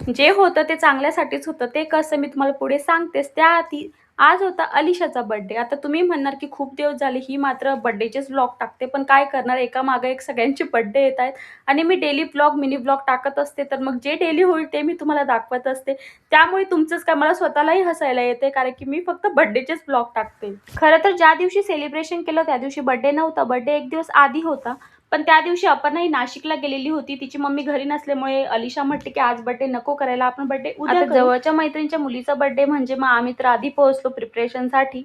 जे होतं ते चांगल्यासाठीच होतं. ते कसं मी तुम्हाला पुढे सांगतेच. त्याआधी आज होता अलिशाचा बर्थडे. आता तुम्ही म्हणणार, की खूप दिवस झाले ही मात्र बर्थडेचेच व्लॉग टाकते. पण काय करणार एकामागे एक सगळ्यांचे बर्थडे येत आहेत आणि मी डेली व्लॉग, मिनी व्लॉग टाकत असते. तर मग जे डेली होईल ते मी तुम्हाला दाखवत असते. त्यामुळे तुमचंच काय मला स्वतःलाही हसायला येते कारण की मी फक्त बर्थडेचेच व्लॉग टाकते. खरं तर ज्या दिवशी सेलिब्रेशन केलं त्या दिवशी बर्थडे नव्हता. बर्थडे 1 दिवस आधी होता. पण त्या दिवशी अपर्णाही नाशिकला गेलेली होती. तिची मम्मी घरी नसल्यामुळे अलिशा म्हटली, की आज बर्थडे नको करायला, आपण बर्थडे उद्या करू. जवळच्या मैत्रिणीच्या मुलीचा बर्थडे म्हणजे मग आम्ही तर आधी पोहोचलो प्रिपरेशनसाठी.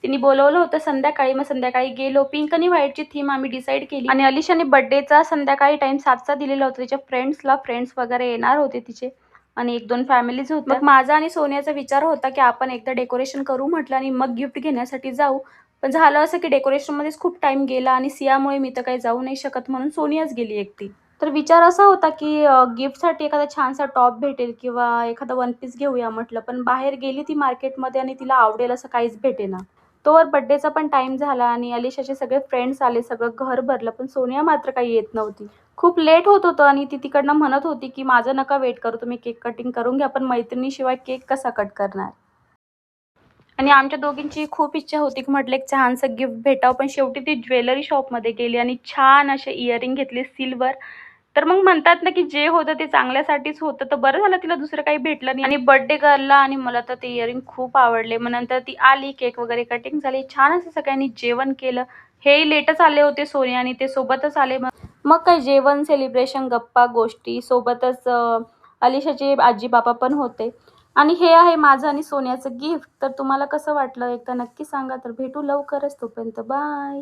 तिने बोलवलं होतं संध्याकाळी. मग संध्याकाळी गेलो. पिंक आणि व्हाईटची थीम आम्ही डिसाईड केली आणि अलिशाने बर्थडेचा संध्याकाळी टाईम 7चा दिलेला होता तिच्या फ्रेंड्सला. फ्रेंड्स वगैरे येणार होते तिचे आणि 1-2 फॅमिलीज होत्या. मग माझा आणि सोनियाचा विचार होता, की आपण एकदा डेकोरेशन करू म्हटलं आणि मग गिफ्ट घेण्यासाठी जाऊ. पण झालं असं, की डेकोरेशनमध्येच खूप टाईम गेला आणि सियामुळे मी तर काही जाऊ नाही शकत म्हणून सोनियाच गेली एकटी. तर विचार असा होता, की गिफ्टसाठी एखादा छानसा टॉप भेटेल किंवा एखादा वन पीस घेऊया म्हटलं. पण बाहेर गेली ती मार्केटमध्ये आणि तिला आवडेल असं काहीच भेटेना. तोवर बर्थडेचा पण टाईम झाला आणि अलिशाचे सगळे फ्रेंड्स आले. सगळं घर भरलं. पण सोनिया मात्र काही येत नव्हती. खूप लेट होत होतं आणि ती तिकडनं म्हणत होती, की "माझं नका वेट करू. तुम्ही केक कटिंग करून घ्या." पण मैत्रिणीशिवाय केक कसा कट करणार? आणि आमच्या दोघींची खूप इच्छा होती, की म्हटलं एक छानसं गिफ्ट भेटावं. पण शेवटी ती ज्वेलरी शॉपमध्ये गेली आणि छान असे इयरिंग घेतले सिल्वर. तर मग म्हणतात ना, की जे होतं ते चांगल्यासाठीच होतं. तर बरं झालं तिला दुसरं काही भेटलं नाही आणि बर्थडे गर्लला आणि मला तर ते इयरिंग खूप आवडले. मग नंतर ती आली, केक वगैरे कटिंग झाली. छान असं सगळ्यांनी जेवण केलं. हेही लेटच आले होते सोनिया आणि ते सोबतच आले. मग काय जेवण, सेलिब्रेशन, गप्पा, गोष्टी सोबतच अलिशाचे आजी-बाबा पण होते. आणि हे आहे माझं आणि सोन्याचं गिफ्ट. तर तुम्हाला कसं वाटलं एकदा नक्की सांगा. तर भेटू लवकरच. तोपर्यंत बाय.